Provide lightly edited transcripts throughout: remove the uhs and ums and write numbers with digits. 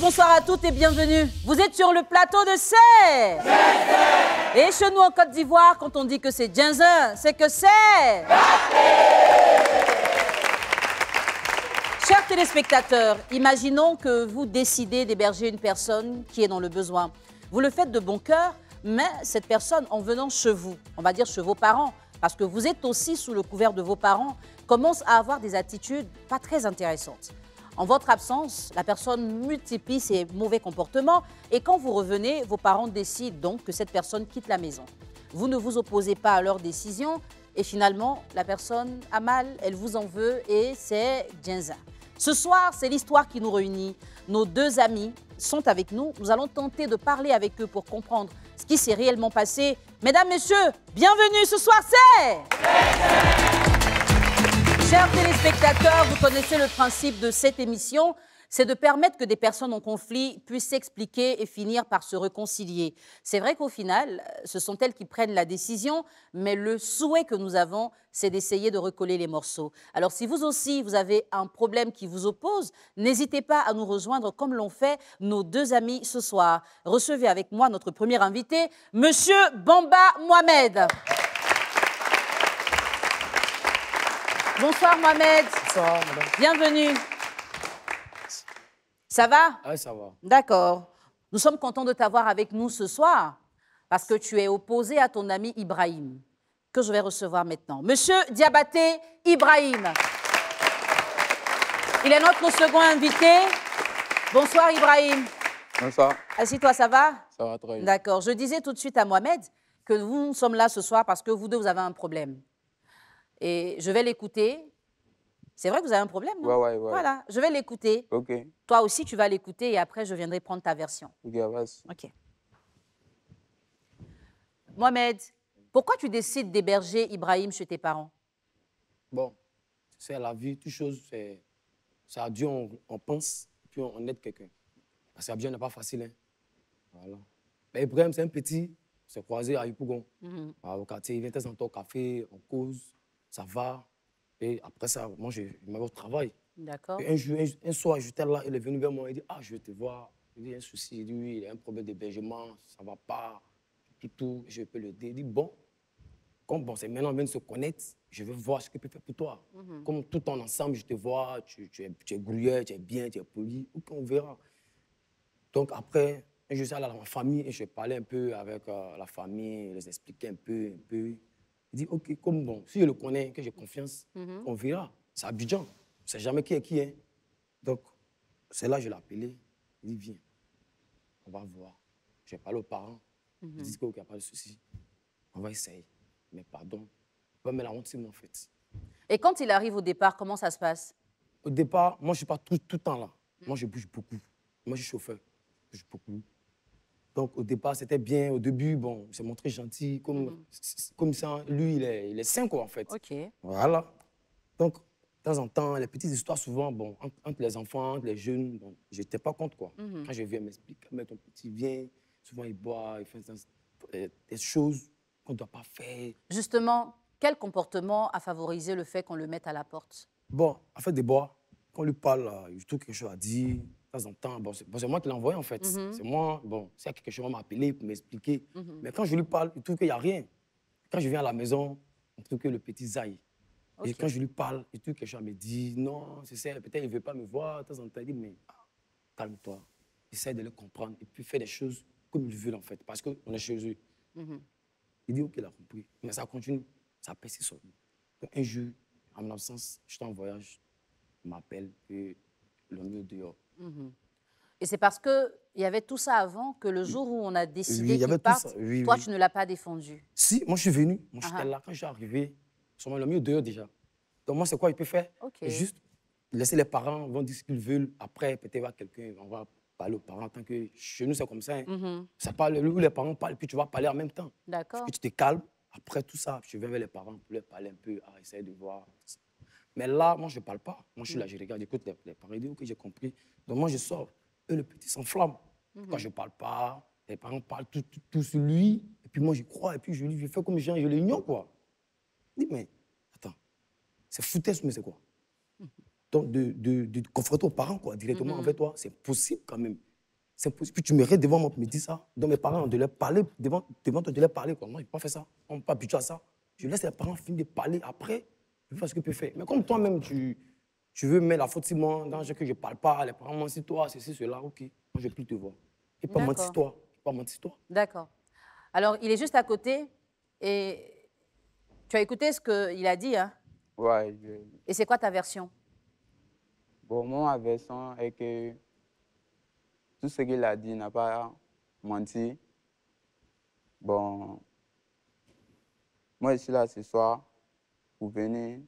bonsoir à toutes et bienvenue. Vous êtes sur le plateau de C'est. Et chez nous en Côte d'Ivoire, quand on dit que c'est Djinzin, c'est que c'est... Chers téléspectateurs, imaginons que vous décidez d'héberger une personne qui est dans le besoin. Vous le faites de bon cœur, mais cette personne, en venant chez vous, on va dire chez vos parents, parce que vous êtes aussi sous le couvert de vos parents, commence à avoir des attitudes pas très intéressantes. En votre absence, la personne multiplie ses mauvais comportements et quand vous revenez, vos parents décident donc que cette personne quitte la maison. Vous ne vous opposez pas à leur décision et finalement, la personne a mal, elle vous en veut et c'est Djinzin. Ce soir, c'est l'histoire qui nous réunit. Nos deux amis sont avec nous. Nous allons tenter de parler avec eux pour comprendre ce qui s'est réellement passé. Mesdames, Messieurs, bienvenue ce soir, c'est... Chers téléspectateurs, vous connaissez le principe de cette émission, c'est de permettre que des personnes en conflit puissent s'expliquer et finir par se réconcilier. C'est vrai qu'au final, ce sont elles qui prennent la décision, mais le souhait que nous avons, c'est d'essayer de recoller les morceaux. Alors si vous aussi, vous avez un problème qui vous oppose, n'hésitez pas à nous rejoindre comme l'ont fait nos deux amis ce soir. Recevez avec moi notre premier invité, Monsieur Bamba Mohamed. Bonsoir Mohamed. Bonsoir, madame. Bienvenue. Ça va? Oui, ça va. D'accord. Nous sommes contents de t'avoir avec nous ce soir parce que tu es opposé à ton ami Ibrahim, que je vais recevoir maintenant. Monsieur Diabaté Ibrahim. Il est notre second invité. Bonsoir Ibrahim. Bonsoir. Assis-toi, ça va? Ça va très bien. D'accord. Je disais tout de suite à Mohamed que nous sommes là ce soir parce que vous deux, vous avez un problème. Et je vais l'écouter. C'est vrai que vous avez un problème, non? Ouais. Voilà, je vais l'écouter. Ok. Toi aussi, tu vas l'écouter et après, je viendrai prendre ta version. Ok, vas-y. OK. Mohamed, pourquoi tu décides d'héberger Ibrahim chez tes parents? Bon, c'est la vie, toute chose, c'est à Dieu, on pense, puis on aide quelqu'un. Parce qu'à Dieu n'est pas facile. Hein. Voilà. Mais Ibrahim, c'est un petit, c'est croisé à Yopougon. Au quartier, il vient de temps en temps au café, on cause, ça va. Et après ça, moi, je me vais au travail. D'accord. Un soir, j'étais là, il est venu vers moi, il dit, ah, je vais te voir. Il dit, il y a un souci, il dit, oui, il a un problème d'hébergement, ça ne va pas, tout, je peux l'aider. Il dit, bon, comme bon, c'est maintenant, on vient de se connaître, je vais voir ce qu'il peut faire pour toi. Comme tout en ensemble, je te vois, tu es grouilleur, tu es bien, tu es poli, ok, on verra. Donc après, je suis allé à ma famille et je parlais un peu avec la famille, les expliquer un peu. Il dit, ok, comme bon, si je le connais, que j'ai confiance, on verra. C'est Abidjan, on ne sait jamais qui est qui. Hein. Donc, c'est là que je l'ai appelé. Il dit, viens, on va voir. J'ai parlé aux parents. Ils disent qu'il n'y a pas de souci. On va essayer. Mais pardon, pas me la honte, c'est moi en fait. Et quand il arrive au départ, comment ça se passe? Au départ, moi, je ne suis pas tout le temps là. Moi, je bouge beaucoup. Moi, je suis chauffeur. Je bouge beaucoup. Donc, au départ, c'était bien. Au début, bon, il s'est montré gentil. Comme ça, lui, il est sain, quoi, en fait. OK. Voilà. Donc, de temps en temps, les petites histoires, souvent, bon, entre les enfants, entre les jeunes, bon, je n'étais pas contre, quoi. Quand je viens m'expliquer, mais ton petit vient, souvent, il boit, il fait des choses qu'on ne doit pas faire. Justement, quel comportement a favorisé le fait qu'on le mette à la porte? Bon, en fait, des bois, quand on lui parle, il trouve quelque chose à dire. De temps en temps, bon, c'est moi qui l'ai envoyé en fait. C'est moi, bon, s'il y a quelque chose, on m'a appelé pour m'expliquer. Mais quand je lui parle, il trouve qu'il n'y a rien. Quand je viens à la maison, il trouve que le petit zaille. Et quand je lui parle, il trouve quelque chose à me dire. Non, c'est ça, peut-être il ne veut pas me voir. De temps en temps, il dit, mais calme-toi. Essaie de le comprendre et puis fais des choses comme il veut en fait, parce qu'on est chez eux. Il dit, ok, il a compris. Mais ça continue, ça persiste. Donc un jour, en mon absence, je suis en voyage, il m'appelle et l'on est dehors. Et c'est parce qu'il y avait tout ça avant que le jour où on a décidé qu'il parte, toi, tu ne l'as pas défendu. Si, moi je suis venu, moi j'étais là, quand je suis arrivé, ils l'ont mis dehors déjà. Donc moi, c'est quoi il peut faire? Juste laisser les parents, vont dire ce qu'ils veulent. Après, peut-être voir quelqu'un, on va parler aux parents. Tant que chez nous, c'est comme ça. Hein. Ça parle, où les parents parlent, puis tu vas parler en même temps. D'accord. Puis tu te calmes. Après tout ça, je vais vers les parents pour leur parler un peu, essayer de voir. Mais là, moi, je ne parle pas. Moi, je suis là, je regarde, j'écoute les parents. Ils disent, ok, j'ai compris. Donc moi, je sors. Eux, le petit s'enflamme. Quand je ne parle pas, les parents parlent tout sur lui. Et puis moi, j'y crois. Et puis je lui fais comme je l'ignore, quoi. Il dit, mais attends, c'est foutaise, mais c'est quoi? Donc, de confronter aux parents, quoi, directement avec toi, c'est possible quand même. C'est possible. Puis tu me restes devant moi pour me dire ça. Donc mes parents, de leur parler, devant toi, de leur parler. Quoi. Non, ils ne peuvent pas faire ça. On ne peut pas habituer à ça. Je laisse les parents finir de parler après. Je fais ce que je peux faire. Mais comme toi-même, tu veux mettre la faute sur moi, dans ce que je ne parle pas, les parents mentent sur toi, ceci, cela, ok. Moi, je ne vais plus te voir. Et pas mentir sur toi. Pas mentir sur toi. D'accord. Alors, il est juste à côté et tu as écouté ce qu'il a dit, hein? Ouais. Et c'est quoi ta version? Bon, moi, ma version est que tout ce qu'il a dit n'a pas menti. Bon, moi, je suis là ce soir pour venir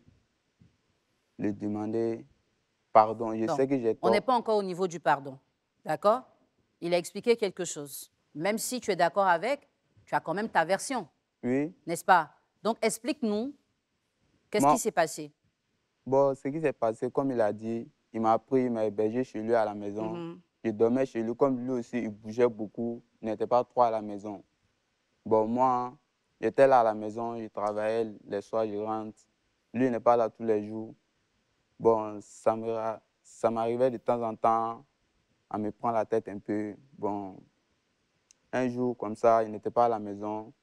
lui demander pardon. Je sais que j'ai tort. On n'est pas encore au niveau du pardon, d'accord? Il a expliqué quelque chose. Même si tu es d'accord avec, tu as quand même ta version. Oui. N'est-ce pas? Donc, explique-nous, qu'est-ce qui s'est passé? Bon, ce qui s'est passé, comme il a dit, il m'a pris, il m'a hébergé chez lui à la maison. Je dormais chez lui, comme lui aussi, il bougeait beaucoup, il n'était pas trop à la maison. Bon, moi, j'étais là à la maison, je travaillais, les soirs, je rentre. Lui, il n'est pas là tous les jours. Bon, ça m'arrivait de temps en temps à me prendre la tête un peu. Bon, un jour, comme ça, il n'était pas à la maison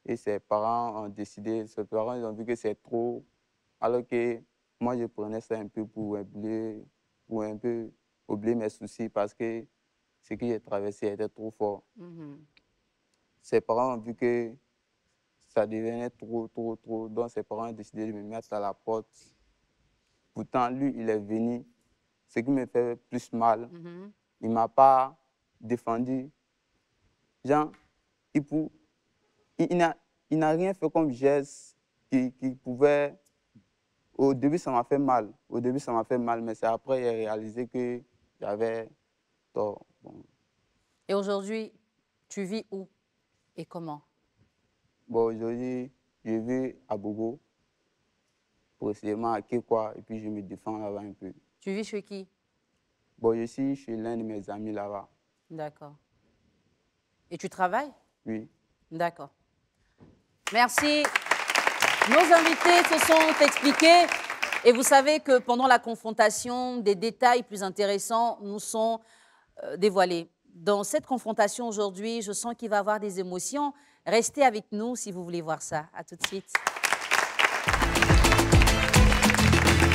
et ses parents ont décidé, ses parents, ils ont vu que c'est trop, alors que moi, je prenais ça un peu pour un peu oublier mes soucis parce que ce que j'ai traversé était trop fort. Ses parents ont vu que ça devenait trop. Donc, ses parents ont décidé de me mettre à la porte. Pourtant, lui, il est venu. Ce qui me fait plus mal, il ne m'a pas défendu. Genre, il n'a rien fait comme geste qui pouvait... Au début, ça m'a fait mal. Mais c'est après j'ai réalisé que j'avais tort. Bon. Et aujourd'hui, tu vis où et comment? Bon, aujourd'hui, je vis à Bogo, précisément à Kekwa, et puis je me défends là-bas un peu. Tu vis chez qui? Bon, je suis chez l'un de mes amis là-bas. D'accord. Et tu travailles? Oui. D'accord. Merci. Nos invités se sont expliqués et vous savez que pendant la confrontation, des détails plus intéressants nous sont dévoilés. Dans cette confrontation aujourd'hui, je sens qu'il va y avoir des émotions. Restez avec nous si vous voulez voir ça. À tout de suite.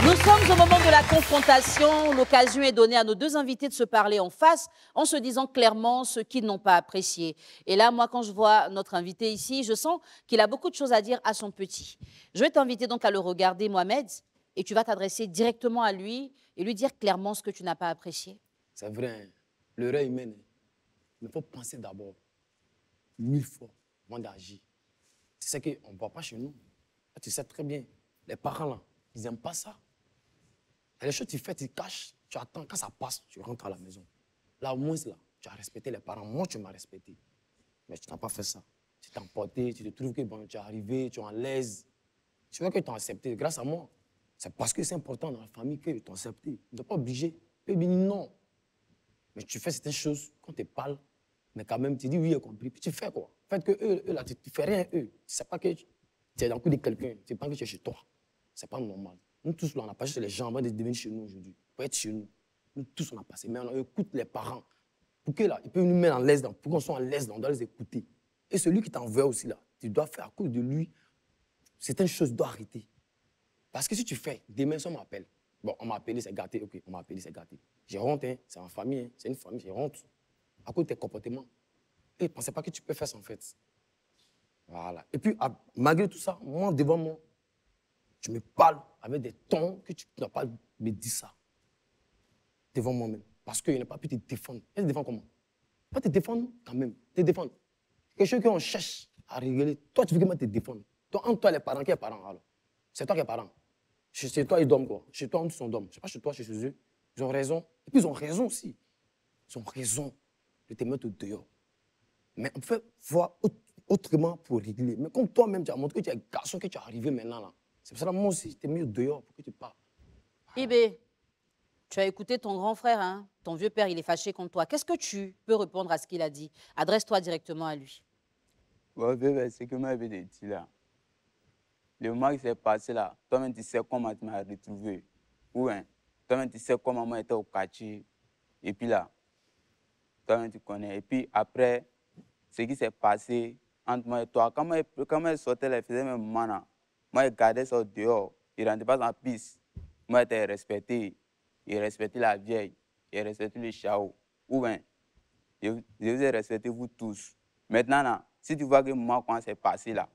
Nous sommes au moment de la confrontation. L'occasion est donnée à nos deux invités de se parler en face en se disant clairement ce qu'ils n'ont pas apprécié. Et là, moi, quand je vois notre invité ici, je sens qu'il a beaucoup de choses à dire à son petit. Je vais t'inviter donc à le regarder, Mohamed, et tu vas t'adresser directement à lui et lui dire clairement ce que tu n'as pas apprécié. C'est vrai, hein. L'erreur humaine, il faut penser d'abord 1000 fois avant d'agir. C'est ce qu'on ne voit pas chez nous. Tu sais très bien, les parents, là, ils n'aiment pas ça. Et les choses que tu fais, tu caches, tu attends, quand ça passe, tu rentres à la maison. Là, au moins, là, tu as respecté les parents. Moi, tu m'as respecté. Mais tu n'as pas fait ça. Tu t'es emporté, tu te trouves que bon, tu es arrivé, tu es en l'aise. Tu vois que tu as accepté grâce à moi. C'est parce que c'est important dans la famille que tu as accepté. Tu n'es pas obligé. Tu peux dire non. Mais tu fais certaines choses, quand tu parles, mais quand même, tu dis oui, j'ai compris. Puis tu fais quoi? En fait, que eux là, tu ne fais rien, eux. Tu ne sais pas que tu es dans le coup de quelqu'un. Tu penses que tu es chez toi. Ce n'est pas normal. Nous tous, là, on a passé chez les gens avant de devenir chez nous aujourd'hui. Pour être chez nous. Nous tous, on a passé. Mais on écoute les parents. Pour que là, ils peuvent nous mettre en l'aise, pour qu'on soit en l'aise, on doit les écouter. Et celui qui t'envoie aussi, là, tu dois faire à cause de lui. Certaines choses doivent arrêter. Parce que si tu fais, demain, ça m'appelle. Bon, on m'a appelé, c'est gâté. Ok, on m'a appelé, c'est gâté. J'ai honte, hein. C'est en famille, hein. C'est une famille, j'ai honte. À cause de tes comportements. Et ne pensez pas que tu peux faire ça, en fait. Voilà. Et puis, malgré tout ça, moi, devant moi, tu me parles avec des tons que tu n'as pas me dit ça. Devant moi-même. Parce qu'il n'a pas pu te défendre. Elle te défend comment? Pas te défendre quand même. Te défendre. Quelque chose qu'on cherche à réguler. Toi, tu veux que moi te défendre. Toi, entre toi, les parents, qui est parent alors? C'est toi qui es parent. Chez toi, ils dorment quoi? Chez toi, ils sont dorment. Je ne sais pas chez toi, chez eux. Ils ont raison. Et puis, ils ont raison aussi. Ils ont raison de te mettre dehors. Mais on peut voir autrement pour régler. Mais comme toi-même, tu as montré que tu es un garçon, que tu es arrivé maintenant là. C'est pour ça que moi aussi, je t'ai mis dehors pour que tu parles. Ibé, tu as écouté ton grand frère, hein? Ton vieux père, il est fâché contre toi. Qu'est-ce que tu peux répondre à ce qu'il a dit? Adresse-toi directement à lui. Bon, bébé, c'est que moi, je vais te dire là. Le moment qui s'est passé là, toi-même, tu sais comment tu m'as retrouvé. Oui, hein? Toi-même, tu sais comment moi j'étais au quartier. Et puis là, Toi-même, tu connais. Et puis après, ce qui s'est passé entre moi et toi, quand elle sortait, elle faisait même mana. Moi, je gardais ça dehors. Il ne rentrait pas dans la piste. Moi, j'étais respecté. Il respectait la vieille. Il respectait le chao. Ou bien, je vous ai respecté vous tous. Maintenant, là, si tu vois que moi, quand c'est passé là,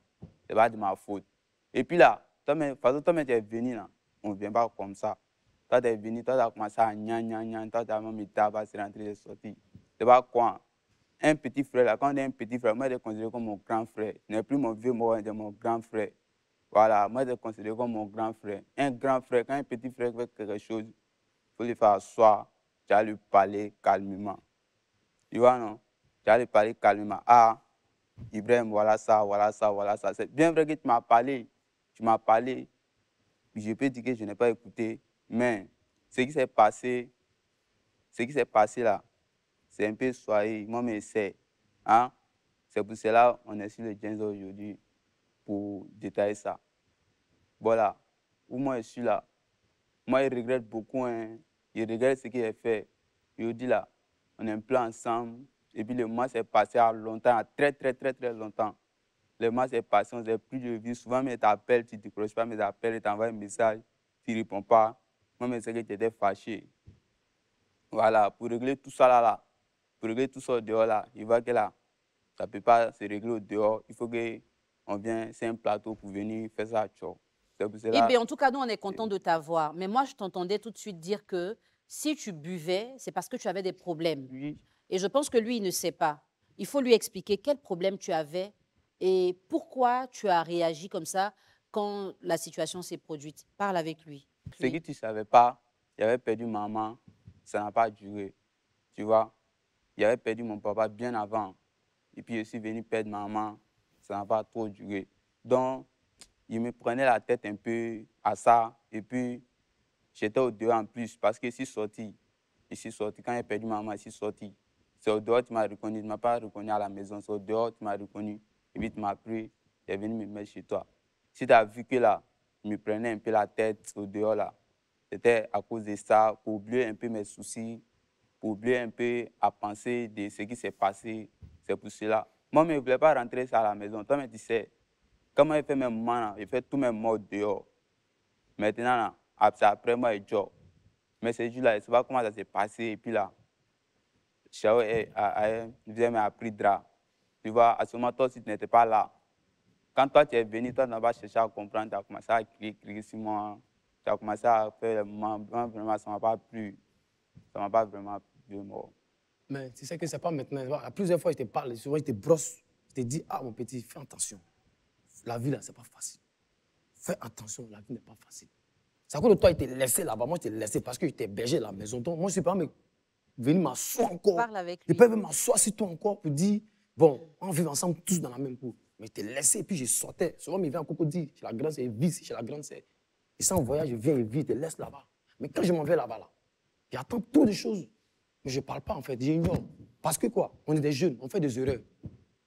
c'est pas de ma faute. Et puis là, toi-même, tu es venu là, on ne vient pas comme ça. Toi, tu es venu, toi, tu as commencé à gna, toi, tu as même été à se rentrer et sortir. C'est pas quoi. Un petit frère, là, quand on est un petit frère, moi, je le considère comme mon grand frère. Ce n'est plus mon vieux, moi, c'est mon grand frère. Voilà, moi, je le considère comme mon grand frère. Un grand frère, quand un petit frère fait quelque chose, il faut lui faire asseoir, tu vas lui parler calmement. Tu vois, non? Tu vas lui parler calmement. Ah, Ibrahim, voilà ça, voilà ça, voilà ça. C'est bien vrai que tu m'as parlé. Tu m'as parlé. Je peux dire que je n'ai pas écouté. Mais ce qui s'est passé là, c'est un peu soyez. Moi, mais c'est. Hein? C'est pour cela qu'on est sur le James aujourd'hui pour détailler ça. Voilà. Où moi, je suis là. Moi, je regrette beaucoup. Hein. Je regrette ce qu'il a fait. Je dis là, on est un peu ensemble. Et puis le mois s'est passé à longtemps, à très, très, très, très longtemps. Le mois s'est passé, on s'est plus de vie. Souvent, mais t'appelles, tu ne décroches pas mes appels, tu t'envoies un message, tu ne réponds pas. Moi, mais c'est que tu étais fâché. Voilà, pour régler tout ça là, pour régler tout ça au dehors là, il voit que là, ça ne peut pas se régler au dehors. Il faut qu'on vienne, c'est un plateau pour venir faire ça à Tchou. C'est pour Eh cela. bien, en tout cas, nous, on est content de t'avoir. Mais moi, je t'entendais tout de suite dire que si tu buvais, c'est parce que tu avais des problèmes. Oui. Et je pense que lui, il ne sait pas. Il faut lui expliquer quel problème tu avais et pourquoi tu as réagi comme ça quand la situation s'est produite. Parle avec lui. Ce que tu ne savais pas, j'avais perdu maman, ça n'a pas duré. Tu vois, j'avais perdu mon papa bien avant. Et puis je suis venu perdre maman, ça n'a pas trop duré. Donc, il me prenait la tête un peu à ça. Et puis, j'étais au dehors en plus parce que je suis sorti. Je suis sorti. Quand j'ai perdu maman, je suis sorti. C'est au dehors que tu m'as reconnu. Tu ne m'as pas reconnu à la maison. C'est au dehors que tu m'as reconnu. Et puis, tu m'as pris. Tu es venu me mettre chez toi. Si tu as vu que là, je me prenais un peu la tête au dehors là, c'était à cause de ça, pour oublier un peu mes soucis, pour oublier un peu à penser de ce qui s'est passé. C'est pour cela. Moi, je ne voulais pas rentrer ça à la maison. Toi, mais tu sais, comment j'ai fait mes moments, j'ai fait tous mes mots dehors. Maintenant, là, après moi, je joue. Mais ce jour-là, je ne sais pas comment ça s'est passé. Et puis là, Chao m'a appris drap. Tu vois, à ce moment, toi aussi, tu n'étais pas là. Quand toi, tu es venu, toi, tu n'as pas cherché à comprendre, tu as commencé à crier sur moi. Tu as commencé à faire le moment, vraiment, ça ne m'a pas plu. Ça ne m'a pas vraiment plu, moi. Mais tu sais que c'est pas maintenant. À plusieurs fois, je te parle, souvent, je te brosse. Je te dis, ah, mon petit, fais attention. La vie, là, c'est pas facile. Fais attention, la vie n'est pas facile. C'est à cause de toi, il t'est laissé là-bas. Moi, je t'ai laissé parce que je t'ai hébergé à la maison. Donc, moi, je ne suis pas venu m'asseoir encore. Parle avec Je lui. peux même m'asseoir sur toi encore pour dire, bon, on vit ensemble tous dans la même cour. Mais je t'ai laissé et puis je sortais. Souvent, il vient à Coco dire, chez la grande, c'est vite, chez la grande, c'est. Et ça, en voyage, je viens et vite, je te laisse là-bas. Mais quand je m'en vais là-bas, là, j'attends trop de choses. Mais je ne parle pas, en fait, j'ignore. Parce que quoi? On est des jeunes, on fait des erreurs.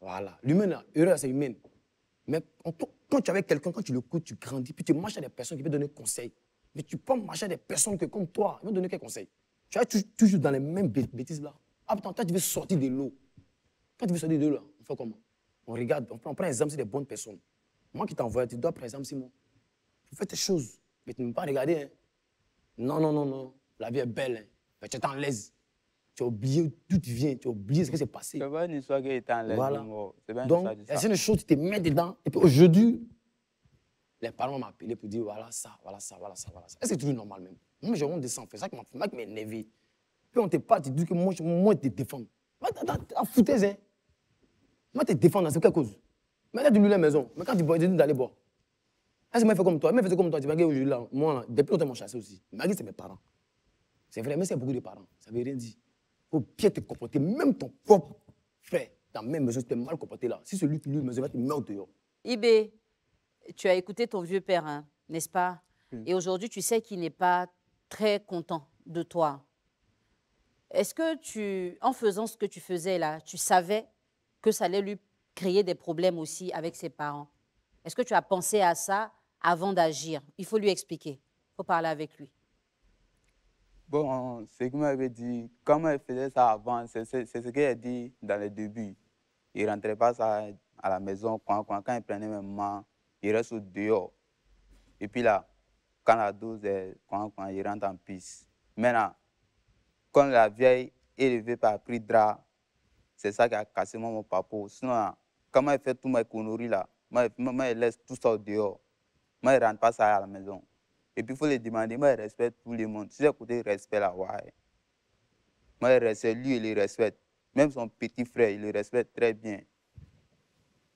Voilà. L'humain, là, erreur, c'est humaine. Mais quand tu es avec quelqu'un, quand tu l'écoutes, tu grandis, puis tu marches à des personnes qui peuvent donner conseil. Mais tu peux marcher à des personnes que, comme toi, ils vont donner quel conseil? Tu vas toujours dans les mêmes bêtises là. Ah, putain, toi, tu veux sortir de l'eau. Quand tu veux sortir de l'eau, là, on fait comment? On regarde, on prend exemple sur des bonnes personnes. Moi qui t'envoie, tu dois prendre exemple sur moi. Tu fais tes choses, mais tu ne peux pas regarder. Hein. Non, non, non, non. La vie est belle. Hein. Mais tu es en l'aise. Tu as oublié d'où tu viens, tu as oublié ce qui s'est passé. C'est pas une histoire qui est en l'aise. Voilà. Donc, il y a une chose, tu te mets dedans. Et puis aujourd'hui, les parents m'ont appelé pour dire voilà ça, voilà ça, voilà ça, voilà ça. Et c'est toujours normal même. Moi, j'ai honte de ça, en fait. C'est ça qui m'a énervé. Puis on te parle, tu dis que moi, je te défends. T'as foutaise, hein. Moi, te défends, c'est quelle cause? Mais là, tu loues la maison. Mais quand tu bois, tu dis d'aller boire. Est-ce que moi, je fais comme toi? Moi, je fais comme toi. Tu vas aujourd'hui là. Moi, depuis longtemps, je m'en chassé aussi. Mais c'est mes parents. C'est vrai, mais c'est beaucoup de parents. Ça ne veut rien dire. Il faut bien te comporter. Même ton propre frère, dans la même maison, tu t'es mal comporté là. Si celui qui lui maison va te mettre dehors. Ibé, tu as écouté ton vieux père, hein, n'est-ce pas? Et aujourd'hui, tu sais qu'il n'est pas très content de toi. Est-ce que en faisant ce que tu faisais là, tu savais que ça allait lui créer des problèmes aussi avec ses parents? Est-ce que tu as pensé à ça avant d'agir? Il faut lui expliquer. Il faut parler avec lui. Bon, ce qu'il m'avait dit, comment il faisait ça avant, c'est ce qu'il a dit dans le début. Il ne rentrait pas ça à la maison. Quand il prenait mes mamans, il reste dehors. Et puis là, quand la dose est, quand il rentre en piste. Maintenant, quand la vieille est levée par pris drap, c'est ça qui a cassé mon papa. Sinon, comment il fait tout mes conneries là, moi, il laisse tout ça dehors. Moi, il ne rentre pas ça à la maison. Et puis, il faut le demander, moi, il respecte tout le monde. Si j'ai côté respect là, ouais. Moi, il respecte, lui, il le respecte. Même son petit frère, il le respecte très bien.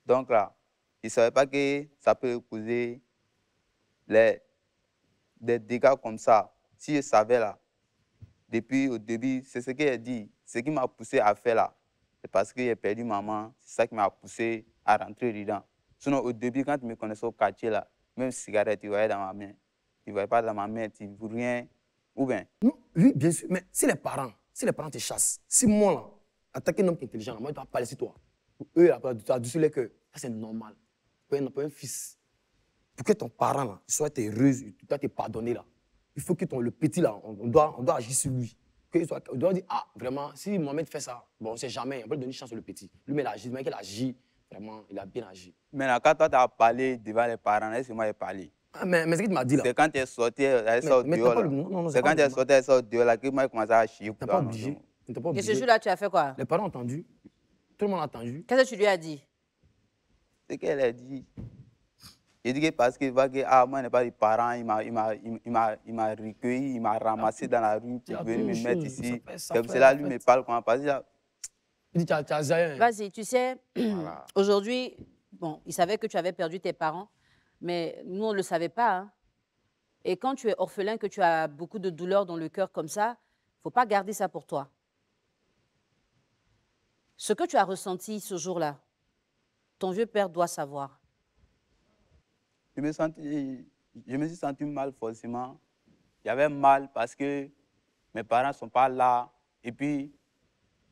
Donc là, il ne savait pas que ça peut causer des dégâts comme ça. Si je savais là, depuis au début, c'est ce qu'il a dit. Ce qui m'a poussé à faire là, c'est parce que j'ai perdu maman. C'est ça qui m'a poussé à rentrer dedans. Sinon, au début, quand tu me connaissais au quartier là, même cigarette, tu voyais dans ma main. Tu ne voyais pas dans ma main, tu ne vois rien. Ou bien? Non, oui, bien sûr. Mais si les parents te chassent, si moi, là, attaquer un homme qui est intelligent, moi, je dois parler sur toi. Eux, là, tu as dessus les cœurs. Ça, c'est normal. Pour un fils, pour que ton parent là, soit heureux, tu dois te pardonner là. Il faut que le petit là, on doit agir sur lui. On doit dire, ah, vraiment, si Mohamed fait ça, bon, on ne sait jamais, on peut lui donner une chance au petit. Lui, mais il agit, le mec, il agit, vraiment, il a bien agi. Maintenant, quand toi, tu as parlé devant les parents, est-ce que moi, j'ai parlé? Ah, mais ce que tu m'as dit là. C'est quand tu es sorti, elle sort dehors là. C'est quand tu es sorti, elle sort dehors là, que moi, j'ai commencé à chier. Tu n'es pas obligé. Et ce jour-là, tu as fait quoi? Les parents ont entendu. Tout le monde a entendu. Qu'est-ce que tu lui as dit? C'est qu'elle a dit. Il dit que parce que ah, moi, je n'ai pas de parents, il m'a recueilli, il m'a ramassé dans la rue pour venir me mettre ici. Comme cela, lui me parle comment passer là. Il dit, tu as Zayen. Vas-y, tu sais, Voilà. aujourd'hui, bon, il savait que tu avais perdu tes parents, mais nous, on ne le savait pas. Hein. Et quand tu es orphelin, que tu as beaucoup de douleur dans le cœur comme ça, il ne faut pas garder ça pour toi. Ce que tu as ressenti ce jour-là, ton vieux père doit savoir. Je me suis senti mal forcément. Il y avait mal parce que mes parents ne sont pas là. Et puis,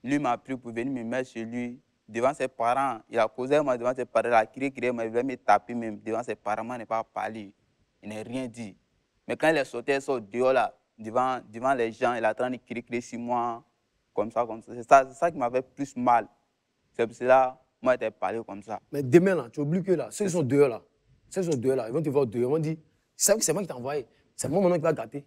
lui m'a pris pour venir me mettre chez lui. Devant ses parents, il a causé moi devant ses parents, il a crié, il voulait me taper même. Devant ses parents, moi, il n'a pas parlé. Il n'a rien dit. Mais quand il est sorti, il sort dehors là, devant les gens, il a train de crier sur moi, comme ça, comme ça. C'est ça qui m'avait plus mal. C'est pour cela, moi, j'étais parlé comme ça. Mais demain, là, tu oublies que là, ceux qui sont dehors là, ils vont te voir dehors, ils vont dire, c'est vrai que c'est moi qui t'ai envoyé, c'est moi maintenant qui va gâter.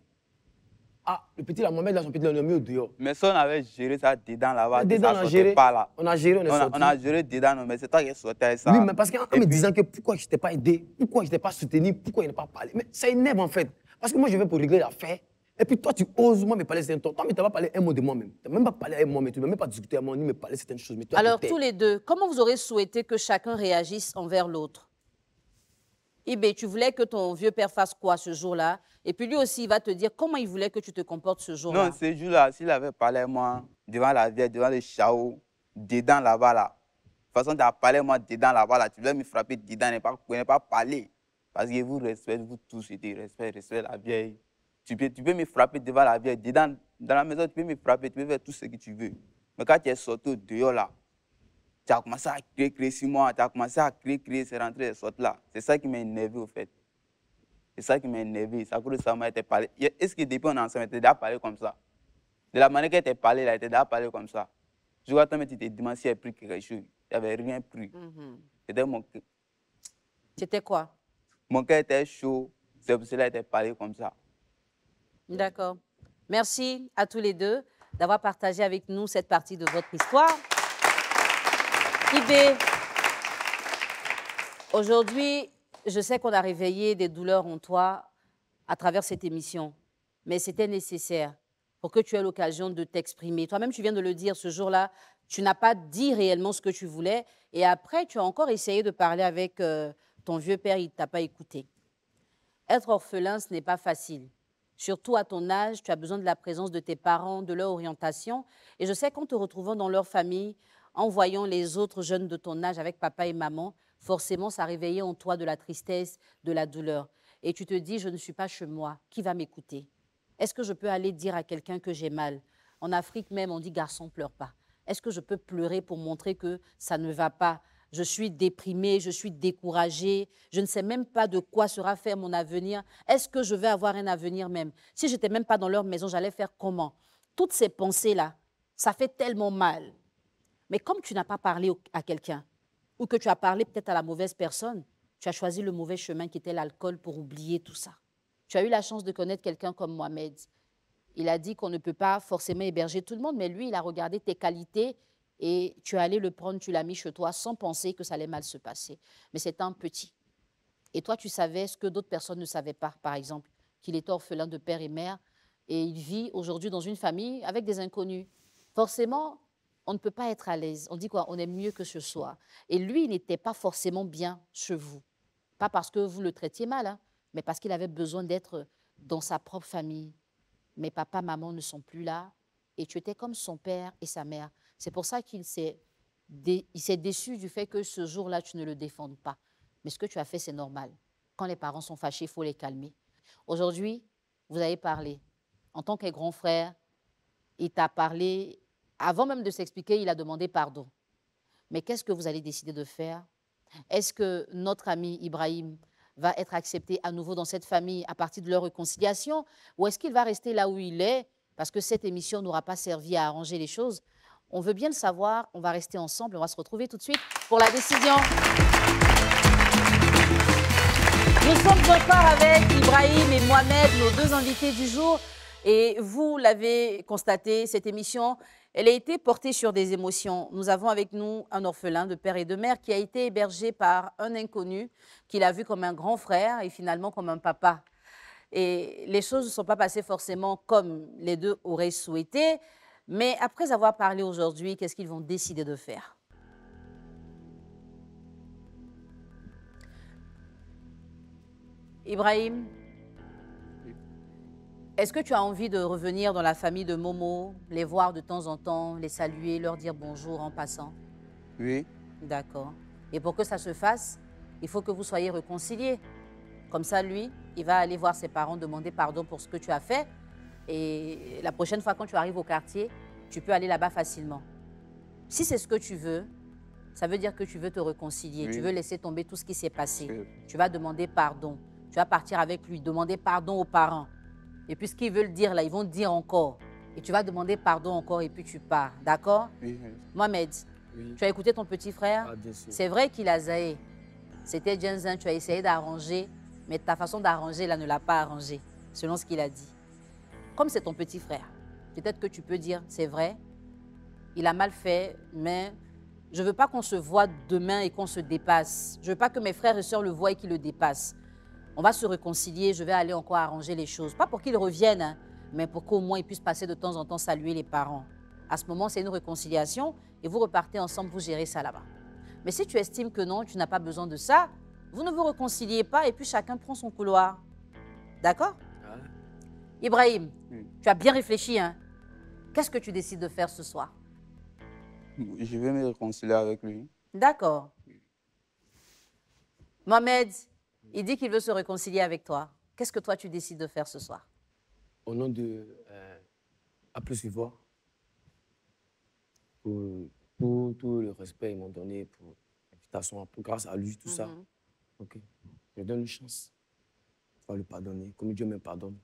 Ah, le petit là, Mohamed, là, son petit, là, on l'a mis au dehors. Mais ça, on avait géré ça dedans là-bas. Dedans, on a géré. Pas, là. On a géré, on est sorti. On a géré dedans, non, mais c'est toi qui es sorti avec ça. Oui, mais parce qu'en me disant que pourquoi je ne t'ai pas aidé, pourquoi je ne t'ai pas soutenu, pourquoi il n'a pas parlé. Mais ça énerve en fait. Parce que moi, je viens pour régler l'affaire. Et puis toi, tu oses moi me parler certaines choses. Toi, mais tu n'as pas parlé un mot de moi-même. Tu n'as même pas parlé avec moi-même. Tu n'as même pas discuté avec moi, ni me parler certaines choses. Mais toi, alors, tous les deux, comment vous aurez souhaité que chacun réagisse envers l'autre? Ibé, tu voulais que ton vieux père fasse quoi ce jour-là? Et puis lui aussi, il va te dire comment il voulait que tu te comportes ce jour-là. Non, ce jour-là, s'il avait parlé à moi, devant la vieille, devant le chao, dedans là-bas, là. De toute façon, tu as parlé à moi dedans là-bas, là. Tu voulais me frapper dedans, ne pas parler. Parce que vous respectez, vous tous, respectez la vieille. Tu peux me frapper devant la vieille. Dedans, dans la maison, tu peux me frapper, tu peux faire tout ce que tu veux. Mais quand tu es sorti au dehors, là, tu as commencé à crier sur moi, tu as commencé à crier, c'est rentré et sorti là. C'est ça qui m'a énervé, au fait. C'est ça qui m'a énervé. Ça cause ça m'a été parlé. Est-ce que depuis on est ensemble, tu as déjà parlé comme ça? De la manière qu'elle t'a parlé, là, tu as déjà parlé comme ça. Je vois que tu t'es demandé si elle a pris quelque chose. Il n'avait rien pris. C'était mon cœur. C'était quoi? Mon cœur était chaud. C'est pour cela qu'elle t'a parlé comme ça. D'accord. Merci à tous les deux d'avoir partagé avec nous cette partie de votre histoire. Ibé, aujourd'hui, je sais qu'on a réveillé des douleurs en toi à travers cette émission, mais c'était nécessaire pour que tu aies l'occasion de t'exprimer. Toi-même, tu viens de le dire ce jour-là, tu n'as pas dit réellement ce que tu voulais et après, tu as encore essayé de parler avec ton vieux père, il ne t'a pas écouté. Être orphelin, ce n'est pas facile. Surtout à ton âge, tu as besoin de la présence de tes parents, de leur orientation. Et je sais qu'en te retrouvant dans leur famille, en voyant les autres jeunes de ton âge avec papa et maman, forcément, ça réveillait en toi de la tristesse, de la douleur. Et tu te dis, je ne suis pas chez moi, qui va m'écouter? Est-ce que je peux aller dire à quelqu'un que j'ai mal? En Afrique même, on dit, garçon, pleure pas. Est-ce que je peux pleurer pour montrer que ça ne va pas? je suis déprimée, je suis découragée, je ne sais même pas de quoi sera fait mon avenir. Est-ce que je vais avoir un avenir même? Si je n'étais même pas dans leur maison, j'allais faire comment? Toutes ces pensées-là, ça fait tellement mal. Mais comme tu n'as pas parlé à quelqu'un, ou que tu as parlé peut-être à la mauvaise personne, tu as choisi le mauvais chemin qui était l'alcool pour oublier tout ça. Tu as eu la chance de connaître quelqu'un comme Mohamed. Il a dit qu'on ne peut pas forcément héberger tout le monde, mais lui, il a regardé tes qualités et tu es allé le prendre, tu l'as mis chez toi sans penser que ça allait mal se passer. Mais c'est un petit. Et toi, tu savais ce que d'autres personnes ne savaient pas, par exemple, qu'il est orphelin de père et mère et il vit aujourd'hui dans une famille avec des inconnus. Forcément, on ne peut pas être à l'aise. On dit quoi? On aime mieux que ce soit. Et lui, il n'était pas forcément bien chez vous. Pas parce que vous le traitiez mal, hein, mais parce qu'il avait besoin d'être dans sa propre famille. Mais papa, maman ne sont plus là et tu étais comme son père et sa mère. C'est pour ça qu'il s'est déçu du fait que ce jour-là, tu ne le défendes pas. Mais ce que tu as fait, c'est normal. Quand les parents sont fâchés, il faut les calmer. Aujourd'hui, vous avez parlé. En tant que grand frère, il t'a parlé. Avant même de s'expliquer, il a demandé pardon. Mais qu'est-ce que vous allez décider de faire? Est-ce que notre ami Ibrahim va être accepté à nouveau dans cette famille à partir de leur réconciliation? Ou est-ce qu'il va rester là où il est? Parce que cette émission n'aura pas servi à arranger les choses. On veut bien le savoir, on va rester ensemble, on va se retrouver tout de suite pour la décision. Nous sommes encore avec Ibrahim et Mohamed, nos deux invités du jour. Et vous l'avez constaté, cette émission, elle a été portée sur des émotions. Nous avons avec nous un orphelin de père et de mère qui a été hébergé par un inconnu qu'il a vu comme un grand frère et finalement comme un papa. Et les choses ne sont pas passées forcément comme les deux auraient souhaité. Mais après avoir parlé aujourd'hui, qu'est-ce qu'ils vont décider de faire? Ibrahim, est-ce que tu as envie de revenir dans la famille de Momo, les voir de temps en temps, les saluer, leur dire bonjour en passant? Oui. D'accord. Et pour que ça se fasse, il faut que vous soyez réconciliés. Comme ça, lui, il va aller voir ses parents, demander pardon pour ce que tu as fait. Et la prochaine fois, quand tu arrives au quartier, tu peux aller là-bas facilement. Si c'est ce que tu veux, ça veut dire que tu veux te réconcilier. Oui. Tu veux laisser tomber tout ce qui s'est passé. Oui. Tu vas demander pardon. Tu vas partir avec lui, demander pardon aux parents. Et puis ce qu'ils veulent dire là, ils vont dire encore. Et tu vas demander pardon encore et puis tu pars. D'accord? Oui. Mohamed, oui. Tu as écouté ton petit frère? Ah, c'est vrai qu'il a zaé. C'était Jenzin, tu as essayé d'arranger, mais ta façon d'arranger là ne l'a pas arrangé, selon ce qu'il a dit. Comme c'est ton petit frère, peut-être que tu peux dire, c'est vrai, il a mal fait, mais je ne veux pas qu'on se voie demain et qu'on se dépasse. Je ne veux pas que mes frères et sœurs le voient et qu'ils le dépassent. On va se réconcilier, je vais aller encore arranger les choses. Pas pour qu'ils reviennent, hein, mais pour qu'au moins ils puissent passer de temps en temps saluer les parents. À ce moment, c'est une réconciliation et vous repartez ensemble, vous gérez ça là-bas. Mais si tu estimes que non, tu n'as pas besoin de ça, vous ne vous réconciliez pas et puis chacun prend son couloir. D'accord? Ouais. Ibrahim, tu as bien réfléchi, hein? Qu'est-ce que tu décides de faire ce soir? Je vais me réconcilier avec lui. D'accord. Mohamed, il dit qu'il veut se réconcilier avec toi. Qu'est-ce que toi, tu décides de faire ce soir? Au nom de A plus Ivoire, pour tout le respect qu'ils m'ont donné, pour l'invitation, grâce à lui, tout ça, ok, je donne une chance. Il faut lui pardonner, comme Dieu me pardonne.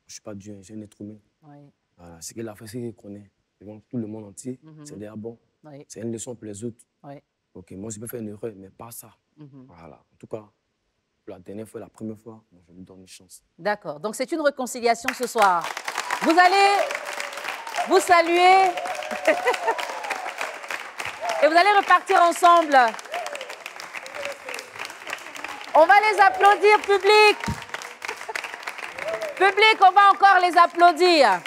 Je ne suis pas Dieu, je suis un être humain. Oui. Voilà, ce qu'il a fait, c'est qu'il connaît. Devant tout le monde entier, c'est déjà bon. Oui. C'est une leçon pour les autres. Oui. Ok, moi, je peux faire une erreur, mais pas ça. Voilà. En tout cas, la dernière fois, la première fois, je lui donne une chance. D'accord. Donc, c'est une réconciliation ce soir. Vous allez vous saluer et vous allez repartir ensemble. On va les applaudir, public. Public, on va encore les applaudir.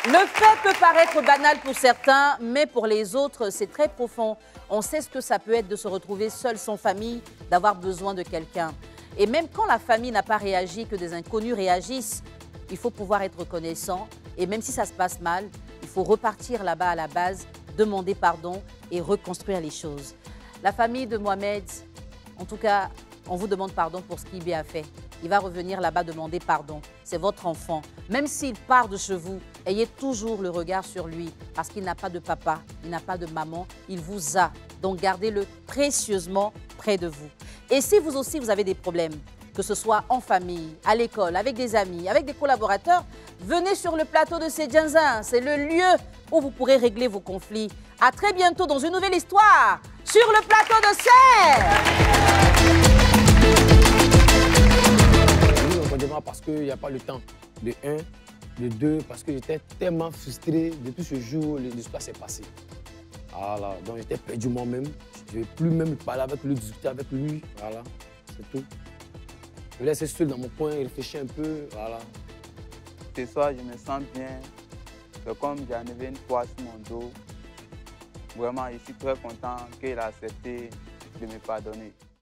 Le fait peut paraître banal pour certains, mais pour les autres, c'est très profond. On sait ce que ça peut être de se retrouver seul sans famille, d'avoir besoin de quelqu'un. Et même quand la famille n'a pas réagi, que des inconnus réagissent, il faut pouvoir être reconnaissant. Et même si ça se passe mal, il faut repartir là-bas à la base, demander pardon et reconstruire les choses. La famille de Mohamed, en tout cas, on vous demande pardon pour ce qu'Ibé a fait. il va revenir là-bas demander pardon. C'est votre enfant. Même s'il part de chez vous, ayez toujours le regard sur lui parce qu'il n'a pas de papa, il n'a pas de maman, il vous a. Donc gardez-le précieusement près de vous. Et si vous aussi, vous avez des problèmes, que ce soit en famille, à l'école, avec des amis, avec des collaborateurs, venez sur le plateau de Sedjanza. C'est le lieu où vous pourrez régler vos conflits. À très bientôt dans une nouvelle histoire sur le plateau de Serre. Parce qu'il n'y a pas le temps. De 1, de 2, parce que j'étais tellement frustré depuis ce jour où l'histoire s'est passée. Voilà, donc j'étais perdu moi-même. Je ne vais plus même parler avec lui, discuter avec lui. Voilà, c'est tout. Je me laisse seul dans mon coin, réfléchir un peu. Voilà. Ce soir, je me sens bien. C'est comme j'ai enlevé une poids sur mon dos. Vraiment, je suis très content qu'il a accepté de me pardonner.